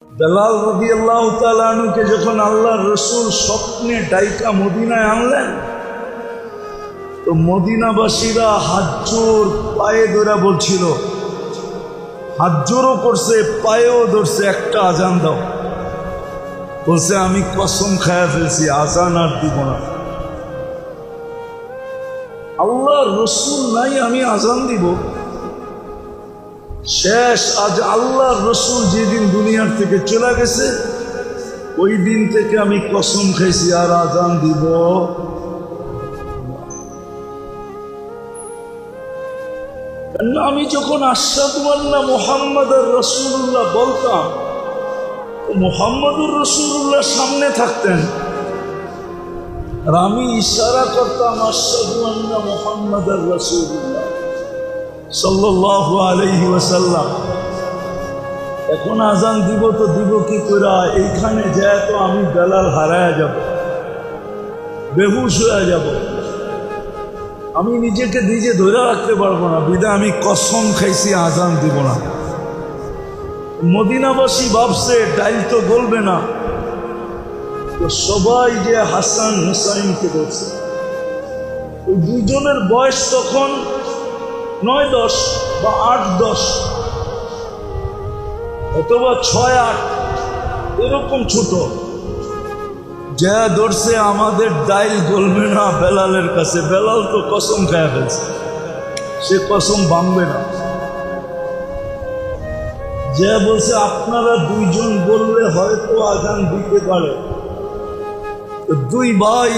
বেলাল রাদিয়াল্লাহু তাআলা আনহুকে যখন আল্লাহর রসুল স্বপ্নে ডাইকা মদিনায় আনলেন, তো মদিনাবাসীরা হাতজোর পায়ে ধরে বলছিল, হাতজোরও করছে, পায়েও ধরছে, একটা আজান দাও। বলছে আমি কসম খায়া ফেলছি, আজান আর দিব না। আল্লাহর রসুল নাই, আমি আজান দিব? শেষ আজ আল্লাহর রসুল যেদিন দুনিয়ার থেকে চলে গেছে, ওই দিন থেকে আমি কসম খাইছি আর আজান দিব। আমি যখন আশহাদু আন্না মুহাম্মাদুর রাসূলুল্লাহ বলতাম, মুহাম্মাদুর রাসূলুল্লাহ সামনে থাকতেন আর আমি ইশারা করতাম আশহাদু আন্না মুহাম্মাদুর রাসূলুল্লাহ সাল্লাল্লাহু আলাইহি ওয়াসাল্লাম। এখন আজান দিব তো দিব কি করে? এইখানে যায় তো আমি বেলাল হারায়া যাব, বেহুশ হয়ে যাব, আমি নিজেকে নিজে ধরে রাখতে পারবো না। বিধায় আমি কসম খাইছি আজান দিব না। মদিনাবাসী ভাবছে ডাইল তো গলবে না, তো সবাই যে হাসান হুসাইনকে বলছে। ওই দুজনের বয়স তখন 9-10 বা 8-10 অথবা 6-8 এরকম ছোট। যা ধরছে আমাদের ডাইল গলবে না বেলালের কাছে। বেলাল তো কসম খায়া ফেলছে, সে কসম ভাঙবে না। যা বলছে আপনারা দুইজন বললে হয়তো আজান দিতে পারে। দুই ভাই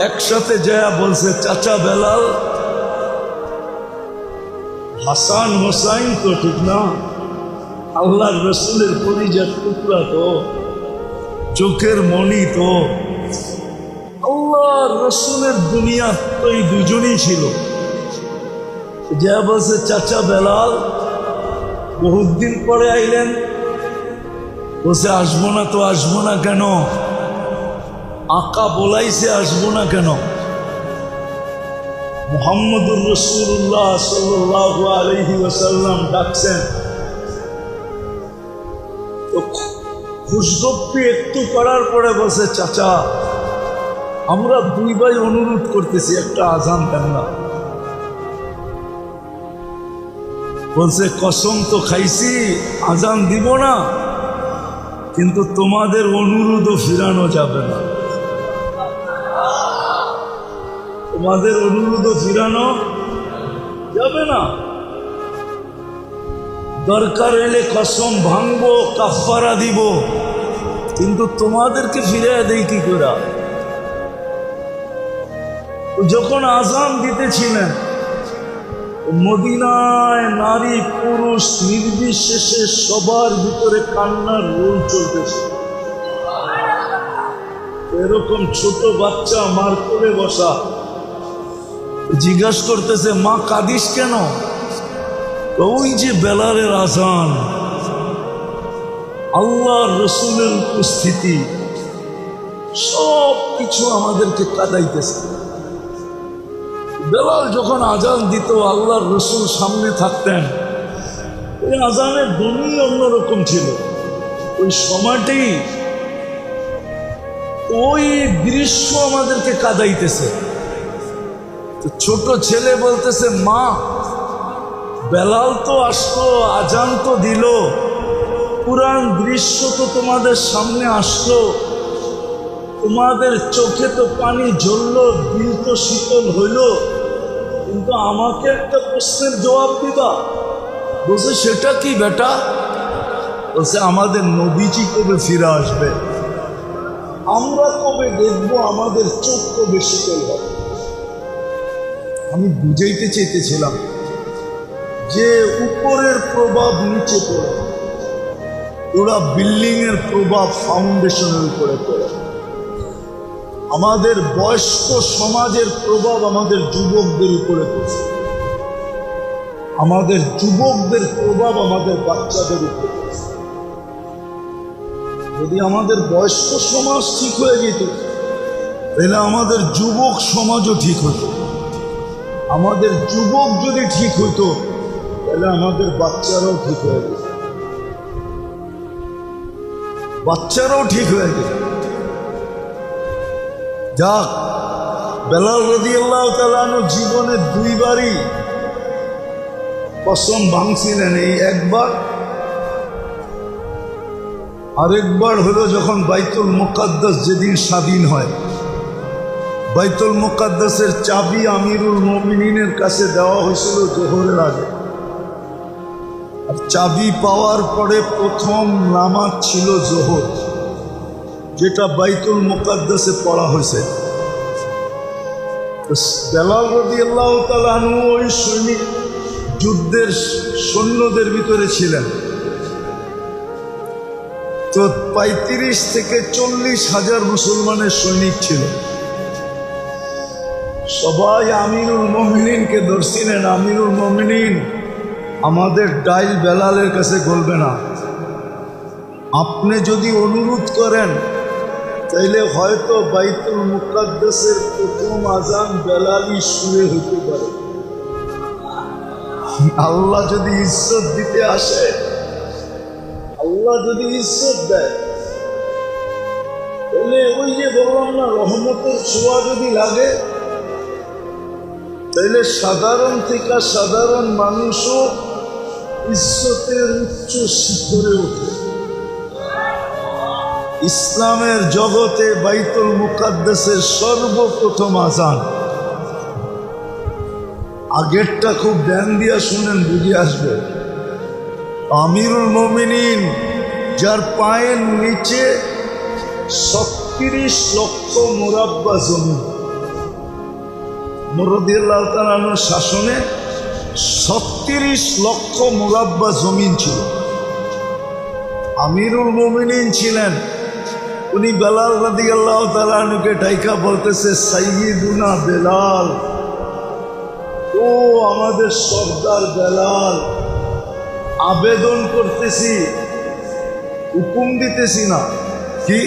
একসাথে যা বলছে, চাচা বেলাল, হাসান হোসাইন তো ঠিক না, আল্লাহর রসুলের পরিজাত টুকরা তো, চোখের মণি তো, আল্লাহর রসুলের দুনিয়া তো এই দুজনই ছিল। যা বলছে, চাচা বেলাল বহুত দিন পরে আইলেন। বলছে আসবো না তো আসবো না কেন? আকা বলাইছে আসবো না কেন? মুহাম্মদুর রাসূলুল্লাহ সাল্লাল্লাহু আলাইহি ওয়াসাল্লাম ডাকছেন তো খুশগপ্পি একটু করার পরে বলছে, চাচা আমরা দুই ভাই অনুরোধ করতেছি, একটা আজান দেন না। বলছে কসম তো খাইছি আজান দিব না, কিন্তু তোমাদের অনুরোধও ফিরানো যাবে না, তোমাদের অনুরোধও ফিরানো যাবে না। দরকার এলে কসম ভাঙবো, কাফারা দিব, কিন্তু তোমাদেরকে ফিরে দেই কি করে? যখন আজান দিতেছিলেন, মদিনায় নারী পুরুষ নির্বিশেষে সবার ভিতরে কান্নার রোল চলতেছে। এরকম ছোট বাচ্চা মার করে বসা, জিজ্ঞাসা করতেছে, মা কাঁদিস কেন? ওই যে বেলালের আজান, আল্লাহর রসুলের উপস্থিতি, সব কিছু আমাদেরকে কাঁদাইতেছে। বেলাল যখন আজান দিত, আল্লাহর রসুল সামনে থাকতেন, ওই আজানের ধ্বনি অন্যরকম ছিল। ওই সময়টি, ওই দৃশ্য আমাদেরকে কাঁদাইতেছে। তো ছোট ছেলে বলতেছে, মা বেলাল তো আসলো, আজান তো দিল, পুরান দৃশ্য তো তোমাদের সামনে আসলো, তোমাদের চোখে তো পানি ঝরলো, দিল তো শীতল হইল, কিন্তু আমাকে একটা প্রশ্নের জবাব দিবা। বলছে সেটা কি বেটা? বলছে আমাদের নবীজি কবে ফিরে আসবে, আমরা কবে দেখবো, আমাদের চোখ কবে শীতল হবে। আমি বুঝাইতে চাইতেছিলাম যে উপরের প্রভাব নিচে পড়ে, ওরা বিল্ডিং এর প্রভাব ফাউন্ডেশনের উপরে পড়ে। আমাদের বয়স্ক সমাজের প্রভাব আমাদের যুবকদের উপরে পড়ছে, আমাদের যুবকদের প্রভাব আমাদের বাচ্চাদের উপরে পড়ছে। যদি আমাদের বয়স্ক সমাজ ঠিক হয়ে যেত, তাহলে আমাদের যুবক সমাজও ঠিক হতো। আমাদের যুবক যদি ঠিক হইতো, তাহলে আমাদের বাচ্চারাও ঠিক হয়ে যেত। বাচ্চারাও ঠিক হয়ে গেল। যাক, বেলাল রাদিয়াল্লাহু তাআলা আনহু জীবনে দুইবারই কসম ভাঙছিলেন। এই একবার, আরেকবার হলো যখন বাইতুল মুকাদ্দাস যেদিন স্বাধীন হয়। বাইতুল মুকাদ্দাসের চাবি আমিরুল মুমিনিনের কাছে দেওয়া হয়েছিল জোহরের আগে। আর চাবি পাওয়ার পরে প্রথম নামাজ ছিল জোহর, যেটা বাইতুল মুকাদ্দাসে পড়া হয়েছে। বেলাল রাদিয়াল্লাহু তাআলা আনহু ওই সৈনিক যুদ্ধের সৈন্যদের ভিতরে ছিলেন। তো ৩৫ থেকে ৪০,০০০ মুসলমানের সৈনিক ছিল। সবাই আমিরুল মুমিনিনকে ধরছিলেন, আমিরুল মুমিনিন আমাদের ডাইল বেলালের কাছে গলবে না, আপনি যদি অনুরোধ করেন তাইলে হয়তো বাইতুল মুকাদ্দাসের প্রথম আজান বেলালই সুরে হইতে পারে। আল্লাহ যদি ইজ্জত দিতে আসে, আল্লাহ যদি ইজ্জত দেয়, তাহলে ওই যে বললাম না, রহমতের ছোঁয়া যদি লাগে, তাইলে সাধারণ থেকে সাধারণ মানুষও ইজ্জতের উচ্চ শিখরে ওঠে। ইসলামের জগতে বাইতুল মুকাদ্দাসের সর্বপ্রথম আজান, আগেরটা খুব ধ্যান দিয়া শুনেন, বুঝে আসবে। আমিরুল মুমিনিন যার পায়ের নিচে ৩৬ লক্ষ মুরাব্বা জমি, রাদিয়াল্লাহু তাআলা আনহুর শাসনে ৩৬ লক্ষ মুরাব্বা জমিন ছিল। আমিরুল মুমিনিন ছিলেন। উনি বেলাল রাদিয়াল্লাহু তাআলা আনহুকে ডাইকা বলতেছে, সাইয়্যিদুনা বেলাল, ও আমাদের সর্দার বেলাল, আবেদন করতেছি, হুকুম দিতেছি না। কি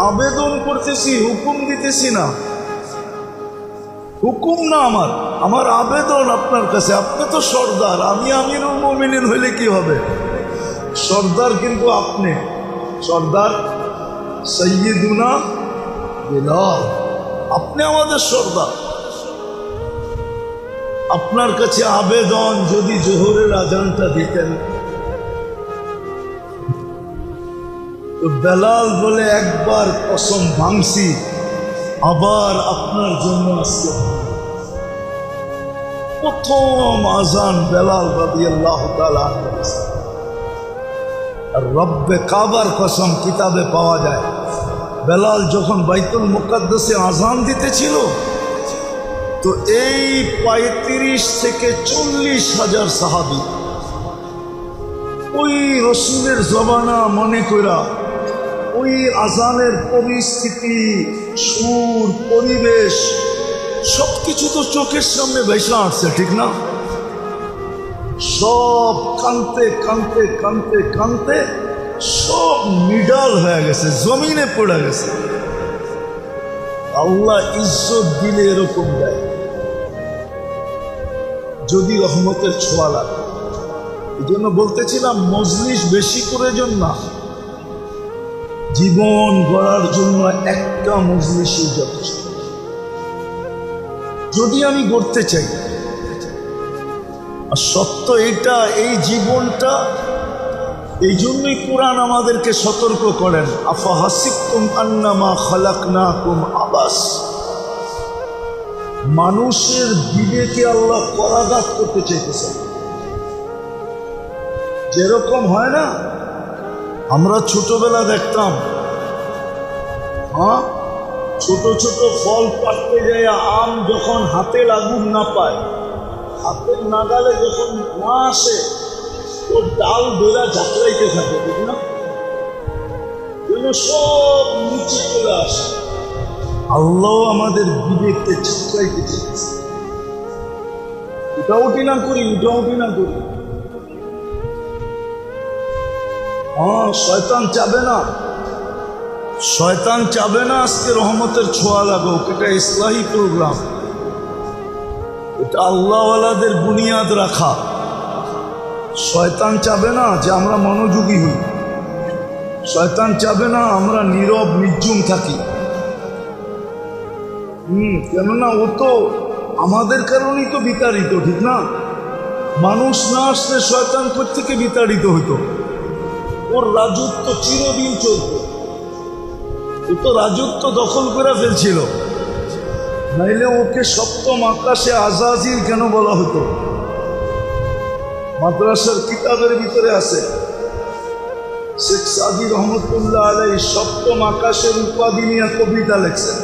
আবেদন করতেছি, হুকুম দিতেছি না। হুকুম না, আমার আবেদন আপনার কাছে। আপনি তো সর্দার, আমি আমিরুল মুমিনিন হইলে কি হবে? সর্দার কিন্তু আপনি, সর্দার সাইয়্যিদুনা বেলাল, আপনি আমাদের সর্দার। আপনার কাছে আবেদন, যদি জোহরের আজানটা দিতেন। তো বেলাল বলে, একবার কসম ভাঙছি, আবার আপনার জন্য আসছে। প্রথম আজান বেলাল রাদিয়াল্লাহু তাআলা আনহু। আর রব্বে কাবার কসম কিতাবে পাওয়া যায়, বেলাল যখন বাইতুল মুকাদ্দাসে আজান দিতেছিল, তো এই ৩৫ থেকে ৪০,০০০ সাহাবী ওই রসুলের জমানা মনে করা, ওই আজানের পরিস্থিতি, সুর, পরিবেশ সবকিছু তো চোখের সামনে ভেসে আসছে, ঠিক না? সব কানতে কানতে কানতে কানতে সব নিডাল হয়ে গেছে, জমিনে পড়ে গেছে। আল্লাহ ইজ্জত দিলে এরকম দেয়, যদি রহমতের ছোঁয়া লাগে। এই জন্য বলতেছিলাম, মজলিস বেশি প্রয়োজন না, জীবন গড়ার জন্য একটা মজলিসই যথেষ্ট। যদি আমি গড়তে চাই, আর সত্য এটা, এই জীবনটা, এই জন্যই কোরআন আমাদেরকে সতর্ক করেন, আফাহাসিবতুম আন্নামা খালাকনাকুম আবাস। মানুষের বিবেকে আল্লাহ করাঘাত করতে চাইতেছেন। যেরকম হয় না, আমরা ছোটবেলা দেখতাম, ছোট ছোট ফল পাড়তে যায়, আম যখন হাতে লাগুন না পায়, হাতের নাগালে যখন না আসে, ওর ডাল বেড়া ঝাঁকড়াইতে থাকে, ঠিক না? যেন সব নিচে চলে আসে। আল্লাহ আমাদের বিবেককে ঝাঁকড়াইতে চেয়েছে। উঠাউঠি না করি, উঠাউঠি না করি। শয়তান চাবে না, শয়তান চাবে না আজকে রহমতের ছোঁয়া লাগুক। এটা ইসলাহি প্রোগ্রাম, এটা আল্লাহওয়ালাদের বুনিয়াদ রাখা। শয়তান চাবে না যে আমরা মনোযোগী হই। শয়তান চাবে না আমরা নীরব নির্জুম থাকি। কেননা ও তো আমাদের কারণেই তো বিতাড়িত, ঠিক না? মানুষ না আসলে শয়তান থেকে বিতাড়িত হইতো। ওর রাজত্ব চিরদিন চলত। ও তো রাজত্ব দখল করে ফেলছিল, নাইলে ওকে সপ্তম আকাশে আজাজিল কেন বলা হতো? মাদ্রাসার কিতাবের ভিতরে আছে, শেখ সাদি রহমতুল্লাহ আলাই সপ্তম আকাশের উপাধি নিয়ে কবিতা লেখছেন,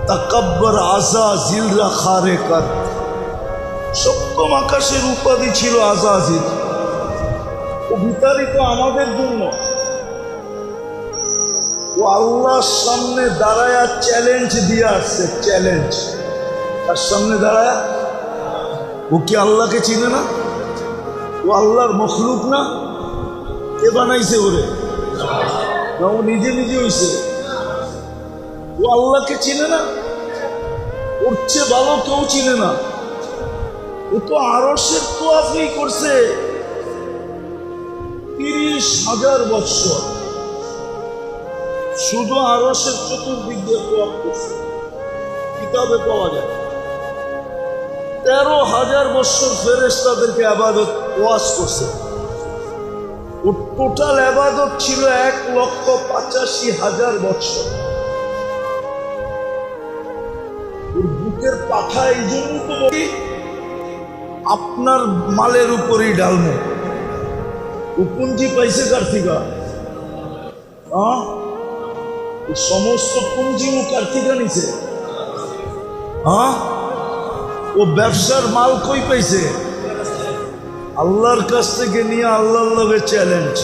তাকাব্বর আজাজিল রাখারে কার। সপ্তম আকাশের উপাধি ছিল আজাজিল। ও বিতাড়িত আমাদের জন্য। ও আল্লাহর সামনে দাঁড়ায়া চ্যালেঞ্জ দিয়ে আসছে, চ্যালেঞ্জ। তার সামনে দাঁড়ায়া, ও কি আল্লাহকে চিনে না? ও আল্লাহর মখলুক না? কে বানাইছে ওরে? না ও নিজে নিজে হইছে? ও আল্লাহকে চিনে না? ওর চেয়ে ভালো কেউ চিনে না। ও তো আরশের তোয়াফই করছে 30,000 বৎসর। শুধু আরশের চতুর্দিক দিয়ে তোয়াফ করছে, কিতাবে পাওয়া যায়। 13,000 বৎসর ফেরেশতাদেরকে ইবাদত ওয়াজ করছে। ওর টোটাল ইবাদত ছিল 1,85,000 বৎসর। ওর বুকের পাখা এই জন্য তো বলি আপনার মালের উপরেই ডালমো। ও পুঞ্জি পাইছে কার থেকে? সমস্ত পুঞ্জি ও কার থেকে নিছে? ও ব্যবসার মাল কই পাইছে? আল্লাহর কাছ থেকে নিয়ে আল্লাহর লগে চ্যালেঞ্জ।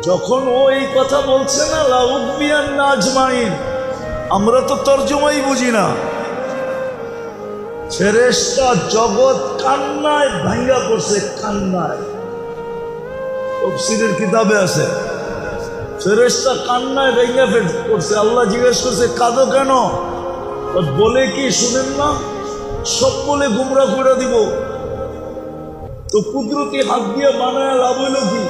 যখন ও এই কথা বলছে না, লাউদ্দিয়ান নাজমাইন, আমরা তো তর্জমাই বুঝি না। ফেরেশতা জগৎ কান্নায় ভাঙ্গা পড়ছে, কান্নায়। তাফসীরের কিতাবে আছে, ফেরেশতা কান্নায় ভাঙ্গা পড়ছে। আল্লাহ জিজ্ঞেস করছে, কাঁদো কেন? বলে কি শুনেন না? সব বলে গুমরা করে দিব। তো কুদরতি হাত দিয়ে বানায় লাভ হইল কি?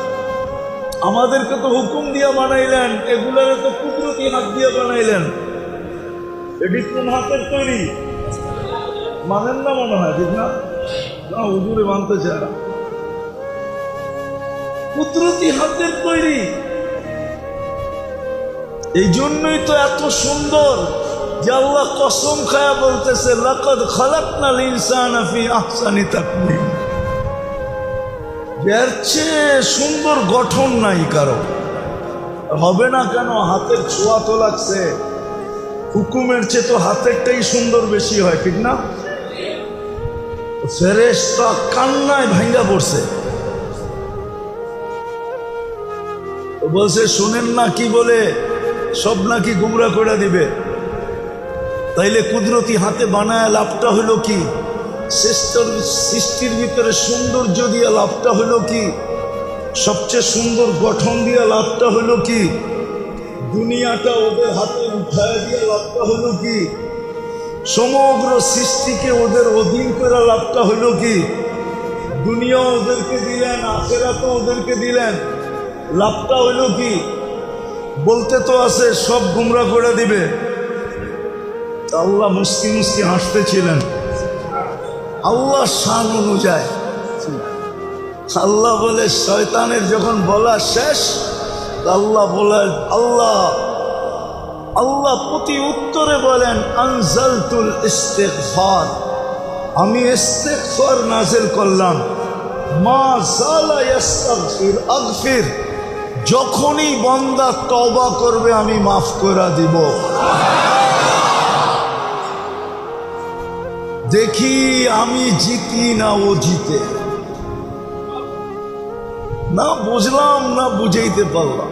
আমাদেরকে তো হুকুম দিয়ে বানাইলেন, এগুলারে তো কুদরতি হাত দিয়ে বানাইলেন। এটি কোন হাতের তৈরি? মানেন না মনে হয়, ঠিক না? না, হুজুরে মানতে চায় না। কুদরতি হাতের তৈরি। এই জন্যই তো এত সুন্দর যে আল্লাহ কসম খায়া বলতেছে, লাকাদ খালাকনাল ইনসানা ফি আহসানি তাকওয়িম। এর চেয়ে সুন্দর গঠন নাই কারো। হবে না কেন? হাতের ছোঁয়া তো লাগছে। হুকুমের চেয়ে তো হাতেরটাই সুন্দর বেশি হয়, ঠিক না? ফেরেশতা কান্নায় ভাঙ্গা পড়ছে। বলছে, শোনেন না কি বলে? সব নাকি গুমরা করে দিবে। তাইলে কুদরতি হাতে বানায় লাভটা হলো কি? সৃষ্টির ভিতরে সৌন্দর্য দিয়ে লাভটা হলো কি? সবচেয়ে সুন্দর গঠন দিয়ে লাভটা হলো কি? দুনিয়াটা ওদের হাতে উঠায় দিয়ে লাভটা হলো কি? সমগ্র সৃষ্টিকে ওদের অধীন করে লাভটা হলো কি? দুনিয়া ওদেরকে দিলেন, আখিরাতও ওদেরকে দিলেন, লাভটা হলো কি? বলতে তো আছে সব গুমরা করে দিবে। আল্লাহ মুস্কি মুস্কি হাসতেছিলেন। আল্লাহ শান অনুযায়ী আল্লাহ বলে, শয়তানের যখন বলা শেষ, আল্লাহ বলেন, আল্লাহ প্রতি উত্তরে বলেন, আনজালতুল ইস্তিগফার, আমি ইস্তিগফার নাজিল করলাম। মা জালা ইস্তাগফির আগফির, যখনই বান্দা তওবা করবে আমি মাফ করে দিব। দেখি আমি জিতি না ও জিতে। না বুঝলাম না বুঝাইতে পারলাম,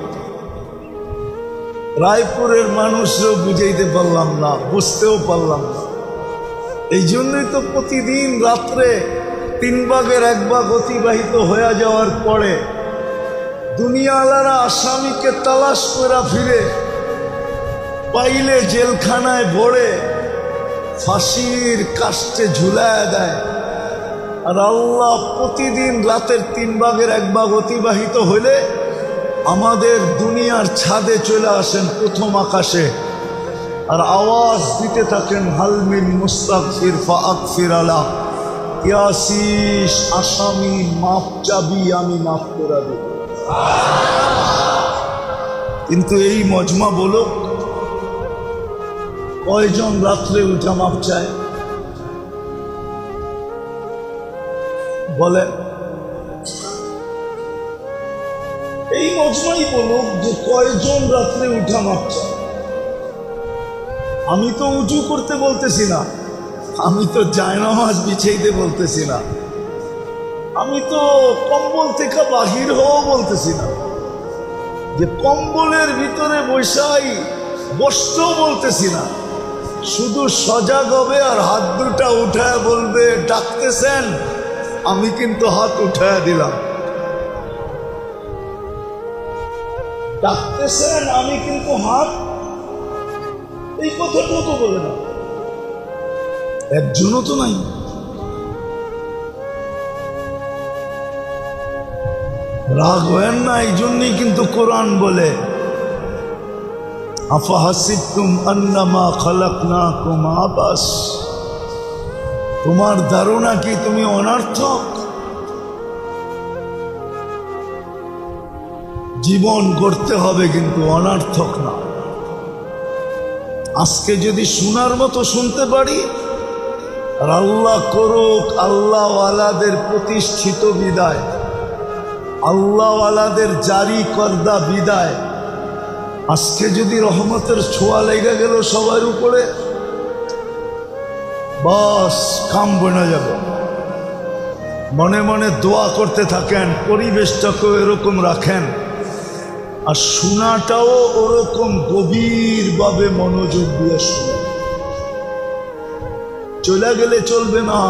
রায়পুরের মানুষও বুঝাইতে পারলাম না, বুঝতেও পারলাম না। এই জন্যই তো প্রতিদিন রাত্রে 3 ভাগের 1 ভাগ অতিবাহিত হয়ে যাওয়ার পরে দুনিয়াওয়ালারা আসামিকে তালাশ করে ফিরে, পাইলে জেলখানায় ভরে ফাঁসির কাস্টে ঝুলায় দেয়। আর আল্লাহ প্রতিদিন রাতের 3 ভাগের 1 ভাগ অতিবাহিত হলে আমাদের দুনিয়ার ছাদে চলে আসেন প্রথম আকাশে, আর আওয়াজ দিতে থাকেন হালমিন মুস্তাগফির ফাগফির আলা, ইয়াসিস আসামি মাফ চাবি আমি মাফ করে দেব। কিন্তু এই মজমা বলো, কয়জন রাত্রে উঠা মাফ চায়? বলে এই মজমাই বলুক যে কয়জন রাত্রে উঠা মাফ চায়। আমি তো উঁচু করতে বলতেছি না, আমি তো জায়নামাজ বিছাইতে বলতেছি না, আমি তো কম্বল থেকে বাহির হওয়া বলতেছি না, যে কম্বলের ভিতরে বৈশাই বসতেও বলতেছি না। শুধু সজাগ হবে আর হাত দুটা উঠায় বলবে ডাকতেছেন, আমি কিন্তু হাত উঠায় দিলাম। ডাকতেছেন, আমি কিন্তু হাত, এই কথাটাও তো বলে না, একজনও তো নাই। রাগ হয় না, এই জন্যই কিন্তু কোরআন বলে আফাহাসিবতুম আন্নামা খালাকনাকুম আবাস, তোমার ধারণা কি তুমি অনর্থক? জীবন করতে হবে কিন্তু অনর্থক না। আজকে যদি শোনার মতো শুনতে পারি, আর আল্লাহ করুক আল্লাহওয়ালাদের প্রতিষ্ঠিত বিদায়, আল্লাহওয়ালাদের জারি করদা বিদায়, আজকে যদি রহমতের ছোঁয়া লেগে গেল সবার উপরে, বাস কাম বনে যাবে। মনে মনে দোয়া করতে থাকেন, পরিবেশটাকেও এরকম রাখেন, আর শোনাটাও ওরকম গভীরভাবে মনোযোগ দিয়ে শুনে। চলে গেলে চলবে না,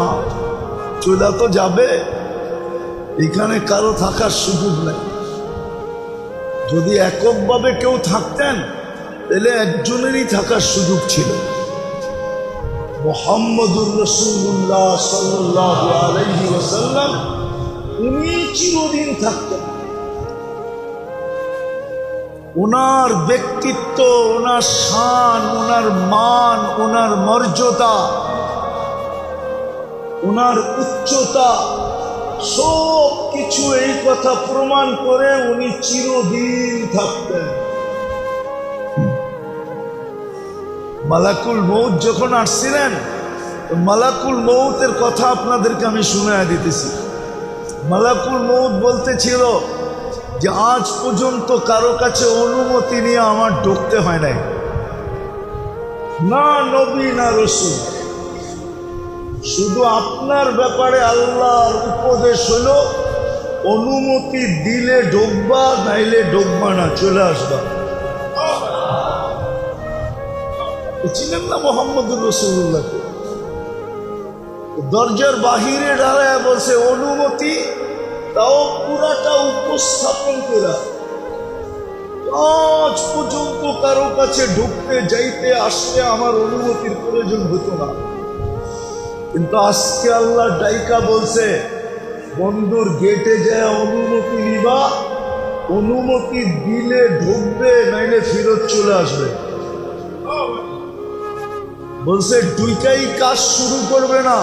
চলে তো যাবে, এখানে কারো থাকার সুযোগ নেই। যদি এককভাবে কেউ থাকতেন তাহলে একজনেরই থাকার সুযোগ ছিল। মুহাম্মদুর রাসূলুল্লাহ সাল্লাল্লাহু আলাইহি ওয়াসাল্লাম উনি চিরদিন থাকতেন। ওনার ব্যক্তিত্ব, ওনার শান, ওনার মান, ওনার মর্যাদা, ওনার উচ্চতা, সব কিছু এই কথা প্রমাণ করে উনি চিরদিন থাকতেন। মালাকুল মউত যখন আসছিলেন, মালাকুল মউতের কথা আপনাদেরকে আমি শুনাইয়া দিতেছি। মালাকুল মউত বলতেছিল যে আজ পর্যন্ত কারো কাছে অনুমতি নিয়ে আমার ঢুকতে হয় নাই, না নবী না রাসূল, শুধু আপনার ব্যাপারে আল্লাহর উপদেশ হলো অনুমতি দিলে ঢুকবা, নাইলে ঢুকবা না, চলে আসবা। ছিলেন না মুহাম্মদুর রাসূলুল্লাহকে? দরজার বাহিরে দাঁড়ায় বলছে অনুমতি, তাও পুরাটা উপস্থাপন করা। আজ পর্যন্ত কারো কাছে ঢুকতে যাইতে আসতে আমার অনুমতির প্রয়োজন হতো না, কিন্তু আজকে আল্লাহ ডাইকা বলছে বন্ধুর গেটে যায় অনুমতি নিবা, অনুমতি দিলে ঢুকবে, নাইলে ফেরত চলে আসবে। বলছে দুইটাই কাজ শুরু করবে না,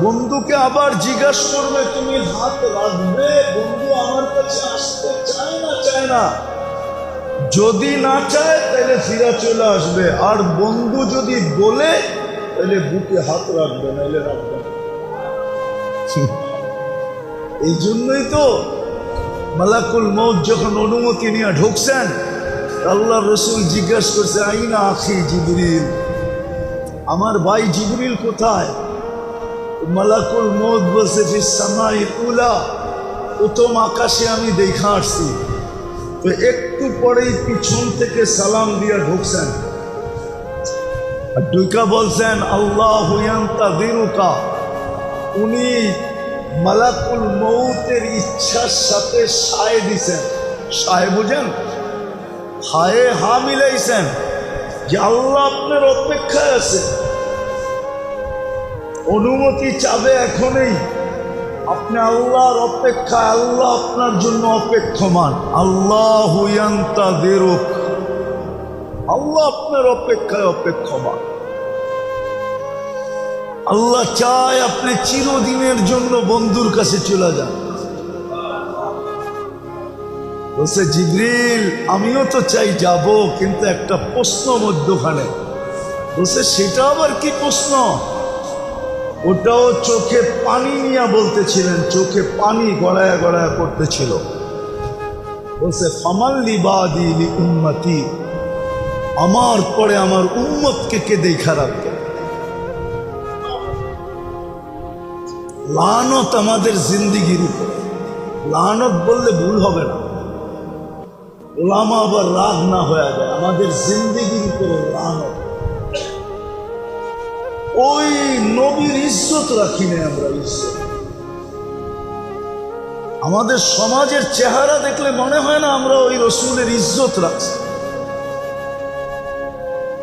বন্ধুকে আবার জিজ্ঞাসা করবে তুমি হাত রাখবে, বন্ধু আমার কাছে আসতে চায় না, যদি না চায় তাহলে ফিরে চলে আসবে, আর বন্ধু যদি বলে তাহলে বুকে হাত রাখবে, নাইলে রাখবে। এই জন্যই তো মালাকুল মউত যখন অনুমতি নিয়ে ঢুকছেন, আল্লাহ রাসূল জিজ্ঞাসা করছে আইনা আখি জিবরিল, আমার ভাই জিবরিল কোথায়? মালাকুল মউত বলছে ফিস সামাইল উলা, প্রথম আকাশে আমি দেখা আসছি। তো একটু পরেই পিছন থেকে সালাম দিয়ে ঢুকছেন, আর ঢুকা বলছেন আল্লাহু ইয়ান্তাযিরুকা, উনি মালাকুল মউতের ইচ্ছার সাথে সায় দিছেন। সায় বুঝেন? হায়ে হা মিলাইছেন যে আল্লাহ আপনার অপেক্ষায় আছে, অনুমতি চাবে এখনই, আপনি আল্লাহর অপেক্ষায়, আল্লাহ আপনার জন্য অপেক্ষমান। আল্লাহু ইয়ান্তাযিরুক, আল্লাহ আপনার অপেক্ষায় অপেক্ষমান। আল্লাহ চায় আপনি চিরদিনের জন্য বন্ধুর কাছে চলে যান। বলছে জিবরিল আমিও তো চাই যাব, কিন্তু একটা প্রশ্ন মধ্যখানে। বলছে সেটা আবার কি প্রশ্ন? ওটাও চোখে পানি নিয়ে বলতেছিলেন, চোখে পানি গড়ায়া গড়ায়া করতেছিল। বলছে ফামাল লিবাদি লি উম্মতি, আমার পরে আমার উম্মতকে কে দেখা রাখবে? লানত আমাদের জিন্দিগির উপর, লানত বললে ভুল হবে না, ওলামা আবার রাগ না হয়ে যায়। আমাদের জিন্দিগির উপরে লানত। ওই নবীর ইজ্জত রাখি না আমরা, ইজ্জত। আমাদের সমাজের চেহারা দেখলে মনে হয় না আমরা ওই রসুলের ইজ্জত রাখছি।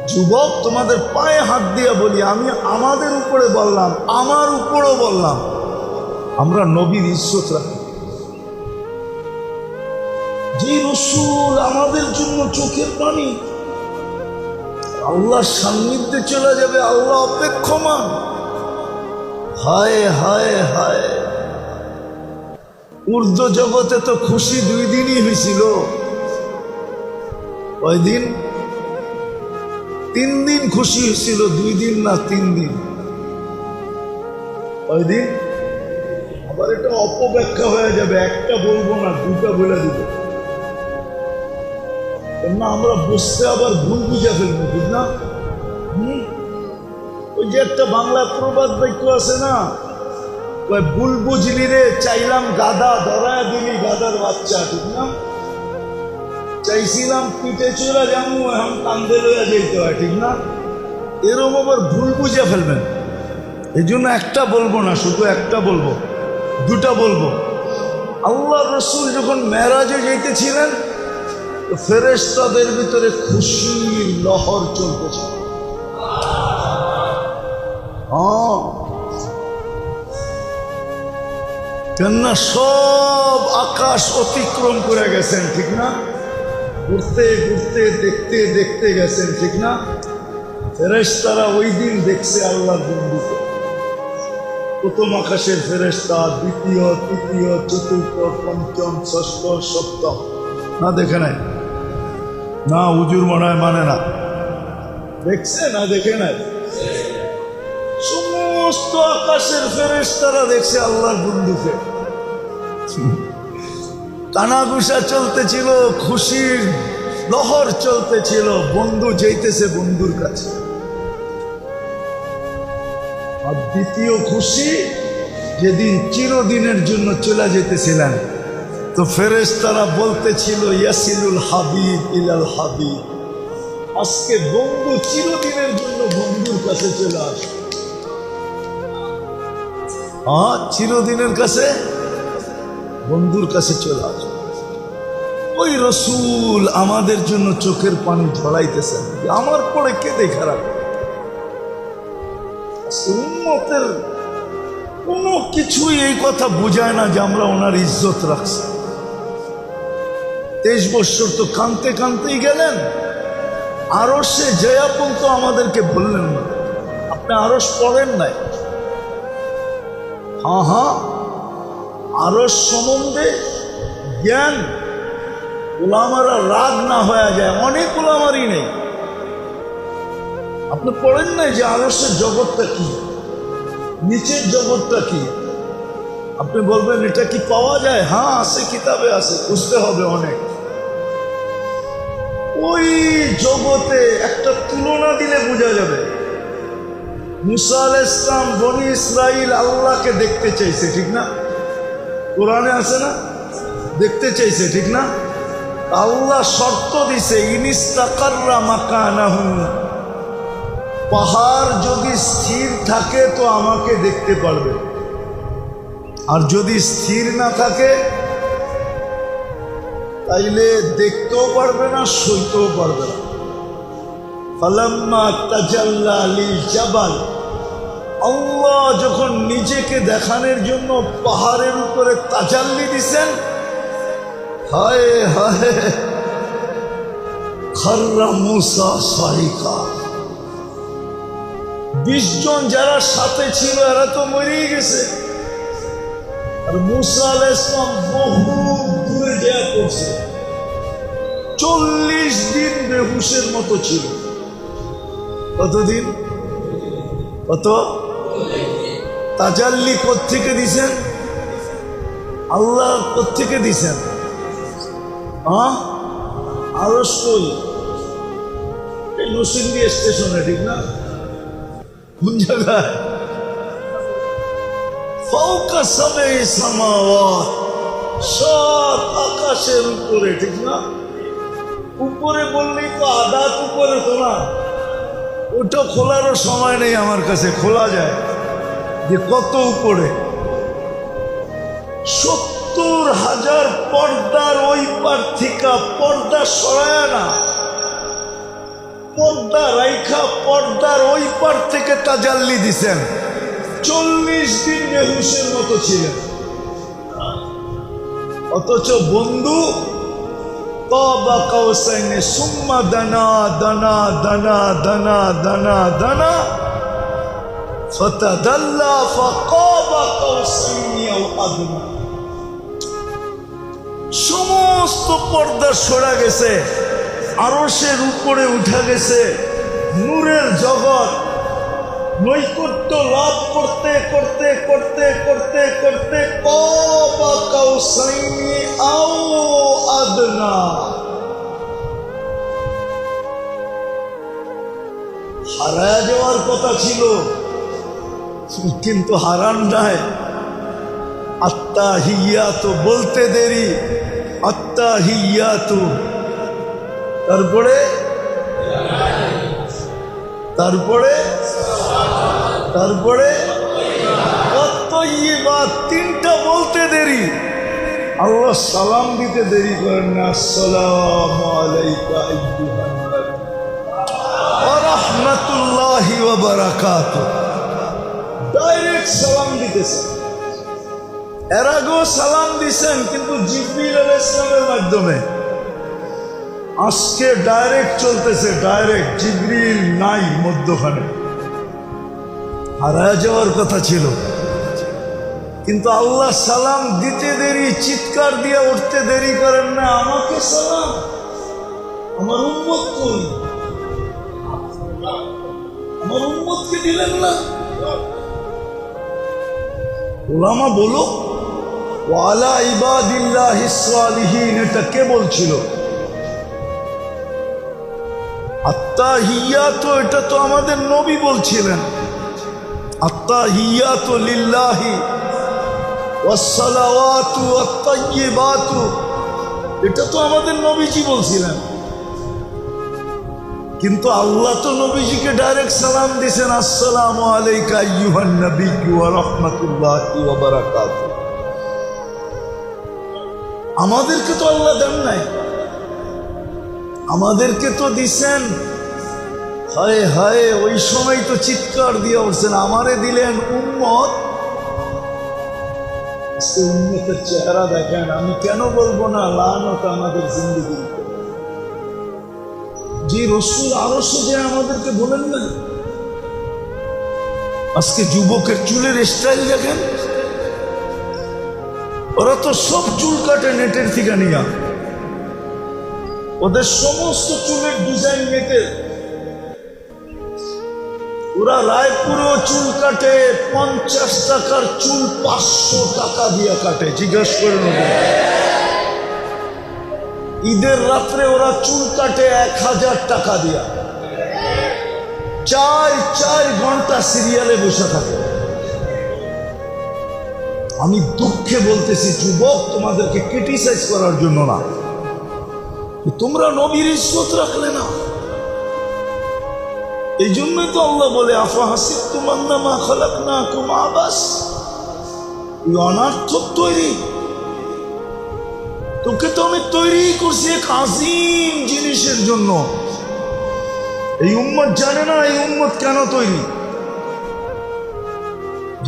যুবক তোমাদের পায়ে হাত দিয়ে বলি, আমি আমাদের উপরে বললাম, আমার উপরেও বললাম, আমরা নবীর ইজ্জত রাখি। যে রসুল আমাদের জন্য চোখের পানি, আল্লাহর সান্নিধ্যে চলে যাবে, আল্লাহ অপেক্ষমান। হায় হায় হায়, উর্দু জগতে তো খুশি 2 দিনই হয়েছিল। কয় দিন? 3 দিন খুশি হয়েছিল, 2 দিন না 3 দিন। কয় দিন? আবার এটা অপব্যাখ্যা হয়ে যাবে, একটা বলবো না, 2টা বলে দিব না, আমরা বুঝতে আবার ভুল বুঝে ফেলবো, ঠিক না? ওই যে একটা বাংলা প্রবাদ বাক্য আছে না, ভুল বুঝলি রে, চাইলাম গাদা, ধরায় দিলি গাদার বাচ্চা, ঠিক না? চাইছিলাম পিঠে চলে যাবো, এখন কান্দে লইয়া যেতে হয়, ঠিক না? এরকম আবার ভুল বুঝে ফেলবেন। এই জন্য একটা বলবো না, শুধু একটা বলবো, 2টা বলবো। আল্লাহ রসুল যখন মেরাজে যেতেছিলেন, ফেরেশতাদের ভিতরে খুশির লহর চলতেছে। কেননা সব আকাশ অতিক্রম করে গেছেন, ঠিক না? ঘুরতে ঘুরতে দেখতে দেখতে গেছেন, ঠিক না? ফেরেশতারা ওই দিন দেখছে আল্লাহর বন্ধুকে। প্রথম আকাশের ফেরেশতা, দ্বিতীয়, তৃতীয়, চতুর্থ, পঞ্চম, ষষ্ঠ, সপ্তম। না দেখে নাই? না হুজুর মনে হয় মানে না। দেখছে না? দেখে নাই? সমস্ত আকাশের ফেরেশতারা দেখছে আল্লাহর বন্ধুকে। কানাঘুষা চলতেছিল, খুশির লহর চলতেছিল, বন্ধু যাইতেছে বন্ধুর কাছে। আর দ্বিতীয় খুশি, যেদিন চিরদিনের জন্য চলে যেতেছিলেন, তো ফেরেশতারা বলতেছিল ইয়াসিলুল হাবিব ইলাল হাবিব, আজকে বন্ধু চিরদিনের জন্য বন্ধুর কাছে চলে আসে। চিরদিনের কাছে, বন্ধুর কাছে চলে আসে। ওই রসুল আমাদের জন্য চোখের পানি ঝরাইতেছেন, আমার পরে কে দেখা রাখবে? উম্মতের কোনো কিছুই এই কথা বোঝায় না যে আমরা ওনার ইজ্জত রাখছি। 23 বছর তো কানতে কানতেই গেলেন। আরশে জয়াপন তো আমাদেরকে বললেন না, আপনি আরশ পড়েন নাই? হ্যাঁ, আরশ সম্বন্ধে জ্ঞান, ওলামারা রাগ না হয়ে যায়, অনেক ওলামারই নেই। আপনি পড়েন নাই যে আরশের জগৎটা কি, নিচের জগৎটা কি? আপনি বলবেন এটা কি পাওয়া যায়? হ্যাঁ আছে, কিতাবে আছে, খুঁজতে হবে অনেক। ওই জগতে একটা তুলনা দিলে বোঝা যাবে। মুসা আলাইহিস সালাম বনি ইসরাইল আল্লাহকে দেখতে চাইছে, ঠিক না? কোরআনে আছে না? দেখতে চাইছে, ঠিক না? আল্লাহ শর্ত দিছে, ইনিস্তাকাররা মাকানাহু, পাহাড় যদি স্থির থাকে তো আমাকে দেখতে পারবে, আর যদি স্থির না থাকে তাইলে দেখতেও পারবে না, সইতেও পারবে না। ফালাম্মা তাজাল্লা লিল জাবাল, আল্লাহ যখন নিজেকে দেখানোর জন্য পাহাড়ের উপরে তাজাল্লি দিছেন, হায় হায়, খাররা মুসা সাইকা। 20 জন যারা সাথে ছিল এরা তো মরেই গেছে, আর মুসা আলাইহিস সালাম বহু দূরে যাওয়া করছে। 40 দিন বেহুশের মতো ছিল। কতদিন? কত? তাজাল্লি কোত্থেকে দিছেন? আল্লাহ কোত্থেকে দিছেন? আরশ কই? এই নরসিংদী স্টেশনে, ঠিক না? কোন জায়গায়? ফাওকা সাবঈ সামাওয়াত, 7 আকাশের উপরে, ঠিক না? উপরে বললেই তো আদাত উপরে তো না, ওটা খোলারও সময় নেই আমার কাছে, খোলা যায় যে কত উপরে। 70,000 পর্দার ওই পার থেকে পর্দা সরায় না, পর্দা রাইখা পর্দার ওই পার থেকে তাজাল্লি দিছেন। 40 দিন বেহুশের মতো ছিলেন, অথচ বন্ধু কাবা কাউসাইনে সুম্মা দানা দানা দানা দানা দানা দানা ফাতাদাল্লা ফাকাবা কাউসাইনি আও আদনা। সমস্ত পর্দা সরা গেছে, আরশের উপরে উঠা গেছে, নূরের জগৎ নৈকট্য লাভ করতে করতে করতে করতে করতে কাবা কাউসাইনি আও আদনা। হারায় যাওয়ার কথা ছিল, কিন্তু হারান নাই। আত্তাহিয়াতু বলতে দেরি, আত্তাহিয়াতু, তারপরে তারপরে তারপরে আত-তাইয়্যিবাত, 3টা বলতে দেরি। আল্লাহ সালাম দিতে দেরি করেন না। আসসালামু আলাইকা আইয়ুহান নবী ওয়া রাহমাতুল্লাহি ওয়া বারাকাতুহু, ডাইরেক্ট সালাম দিতেছে। এর আগেও সালাম দিছেন, কিন্তু জিবরিল আলাইহিস সালামের মাধ্যমে। আজকে ডাইরেক্ট চলতেছে, ডাইরেক্ট, জিবরিল নাই মধ্যখানে। হারায় যাওয়ার কথা ছিল, কিন্তু আল্লাহ সালাম দিতে দেরি, চিৎকার দিয়ে উঠতে দেরি করেন না। আমাকে সালাম, আমার উম্মত কই? আমার উম্মতকে দিলেন না? উলামা বলো ওয়ালা ইবাদিল্লাহিস সালিহিন, এটা কে বলছিল? আত্তাহিয়াতু, এটা তো আমাদের নবী বলছিলেন। আত্তাহিয়াতু লিল্লাহি ওয়াসসালাওয়াতু ওয়াত-তাইয়্যিবাতু, এটা তো আমাদের নবীজি বলছিলেন। কিন্তু আল্লাহ তো নবীজিকে ডাইরেক্ট সালাম দিয়েছেন, আসসালামু আলাইকা আইয়ুহান নবিয়্যু ওয়া রাহমাতুল্লাহি ওয়া বারাকাতুহু। আমাদেরকে তো আল্লাহ দেন নাই, আমাদেরকে তো দিছেন। হায় হায়, ওই সময় তো চিৎকার দিয়ে উঠছেন, আমারে দিলেন উম্মত। উম্মতের চেহারা দেখেন, আমি কেন বলবো না লানত আমাদের জিন্দেগি। যে রসুল আরশে যে আমাদেরকে বলেন না, আজকে যুবকের চুলের স্টাইল দেখেন, ওরা তো সব চুল কাটে নেটের থেকে নিয়ে, ওদের সমস্ত চুলের ডিজাইন নেটের। ওরা রায়পুরেও চুল কাটে, 50 টাকার চুল 500 টাকা দিয়ে কাটে, জিজ্ঞাসা করেন ওদের। ঈদের রাত্রে ওরা চুল কাটে 1000 টাকা দিয়া, 4 ঘন্টা সিরিয়ালে বসে থাকে। আমি দুঃখে বলতেছি যুবক, তোমাদেরকে ক্রিটিসাইজ করার জন্য না, তোমরা নবীর ইজ্জত রাখলে না। এই জন্যই তো আল্লাহ বলে আফাহাসিবতুম আন্নামা খালাকনাকুম আবাস, অনার্থক তৈরি। তোকে তো আমি তৈরি করছি এক আজিম জিনিসের জন্য। এই উম্মত জানে না এই উম্মত কেন তৈরি।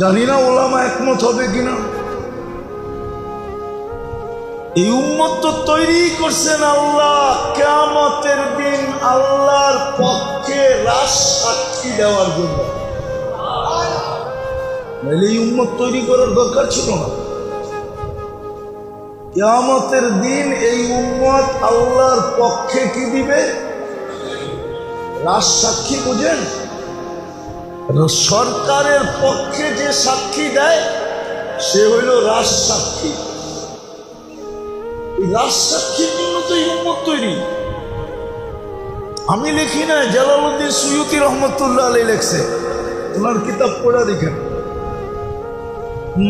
জানি না ওলামা একমত হবে কিনা। এই উম্মত তো তৈরি করছেন আল্লাহ কিয়ামতের দিন আল্লাহর পক্ষে রাজ সাক্ষী দেওয়ার জন্য। নাহলে এই উম্মত তৈরি করার দরকার ছিল না। কিয়ামতের দিন এই উম্মত আল্লাহর পক্ষে কি দিবে? রাজ সাক্ষী। বুঝেন, সরকারের পক্ষে যে সাক্ষী দেয় সে হইল রাজ সাক্ষী। রাজ সাক্ষীর জন্য তো এই উম্মত তৈরি। আমি লিখি না, জালালউদ্দিন সুয়ুতী রহমতুল্লাহ আলাইহি লিখছে, ওনার কিতাব পড়া দেখেন,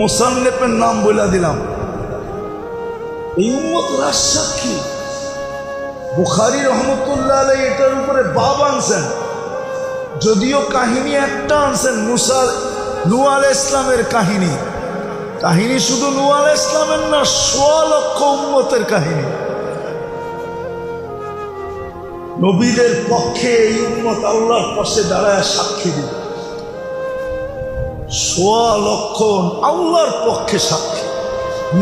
মুসান্নেফের নাম বলে দিলাম। এই উম্মত রাজ সাক্ষী। বুখারী রহমতুল্লাহ আলাইহি এটার উপরে বাব আনছেন, যদিও কাহিনী একটা আনছেন, নূহ আলাইহিস ইসলামের কাহিনী। কাহিনী শুধু নূহ আলাইহিস ইসলামের না, ১৬ লক্ষ উম্মতের কাহিনী। নবীদের পক্ষে এই উম্মত আল্লাহর পাশে দাঁড়ায় সাক্ষী দিবে। ১৬ লক্ষ আল্লাহর পক্ষে সাক্ষী,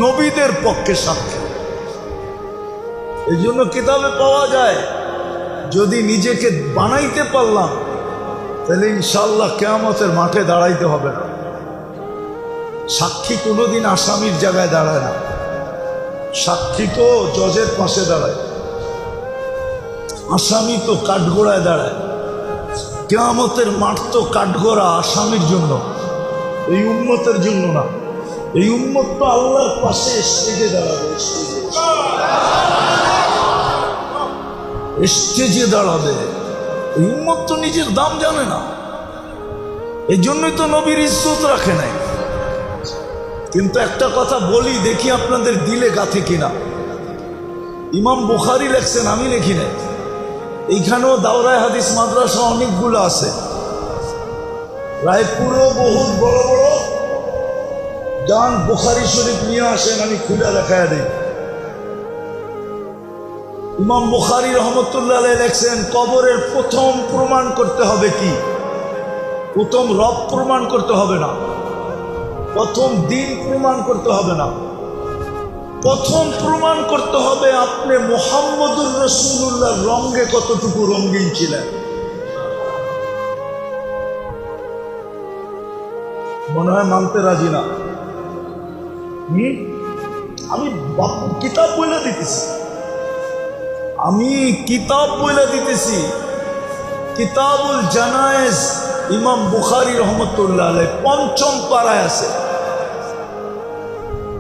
নবীদের পক্ষে সাক্ষী। এই জন্য কিতাবে পাওয়া যায়, যদি নিজেকে বানাইতে পারলাম তাহলে ইনশাআল্লাহ কিয়ামতের মাঠে দাঁড়াইতে হবে না। সাক্ষী কোনোদিন আসামির জায়গায় দাঁড়ায় না, সাক্ষী তো জজের পাশে দাঁড়ায়, আসামি তো কাঠগোড়ায় দাঁড়ায়। কিয়ামতের মাঠ তো কাঠগোড়া আসামির জন্য, এই উম্মতের জন্য না। এই উম্মত তো আল্লাহর পাশে স্টেজে দাঁড়াবে, স্টেজে দাঁড়াবে। এই উম্মত তো নিজের দাম জানে না, এই জন্যই তো নবীর ইজ্জত রাখে নাই। কিন্তু একটা কথা বলি, দেখি আপনাদের দিলে গাথে কিনা। ইমাম বুখারী লেখছেন, আমি লিখি নাই। এইখানেও দাওরায়ে হাদিস মাদ্রাসা অনেকগুলো আছে, রায়পুরও বহুত বড় বড়। যান বুখারী শরীফ নিয়ে আসেন, আমি খুলে দেখায় দিই। ইমাম বুখারী রহমতুল্লাহ আলাইহি লেখছেন, কবরের প্রথম প্রমাণ করতে হবে কি? প্রথম রব প্রমাণ করতে হবে না, প্রথম দিন প্রমাণ করতে হবে না, প্রথম প্রমাণ করতে হবে আপনি মুহাম্মদুর রাসূলুল্লাহর রঙে কতটুকু রঙিন ছিলেন। মনে হয় মানতে রাজি না। আমি কিতাব বলে দিতেছি, আমি কিতাব বলে দিতেছি। কিতাবুল জানায়েজ ইমাম বুখারী রহমতুল্লাহ আলাইহি ৫ম পারায় আছে।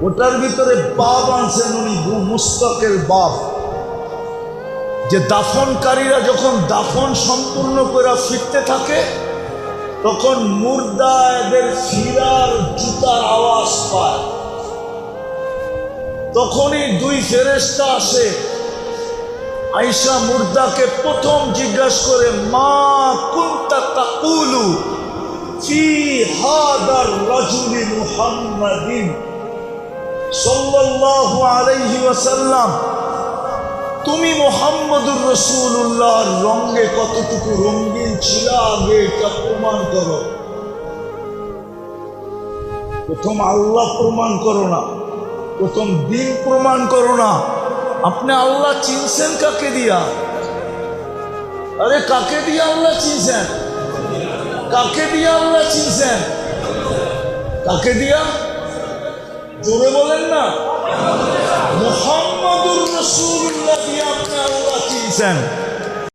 ওটার ভিতরে বাব আনছেন উনি, মুস্তাকিল বাব, যে দাফনকারীরা যখন দাফন সম্পূর্ণ করে ফিরতে থাকে তখন মুর্দা এদের ফিরার জুতার আওয়াজ পায়। তখনই ২ ফেরেশতা আসে, আয়েশা মুর্দাকে প্রথম জিজ্ঞাসা করে, মা কুনতা তাকুলু ফি হাদার রাজুলি মুহাম্মাদিন সাল্লাল্লাহু আলাইহি ওয়াসাল্লাম, তুমি মুহাম্মদুর রাসূলুল্লাহর রঙে কতটুকু রঙিন ছিল, আগে এটা প্রমাণ করো। প্রথম আল্লাহ প্রমাণ করো না, প্রথম দিন প্রমাণ করো না। আপনি আল্লাহ চিনছেন কাকে দিয়া? আরে কাকে দিয়া আল্লাহ চিনছেন? কাকে দিয়া আল্লাহ চিনছেন? কাকে দিয়া? জোরে বলেন না। মুহাম্মদুর রাসূলুল্লাহ দিয়া আপনি আল্লাহ চিনছেন।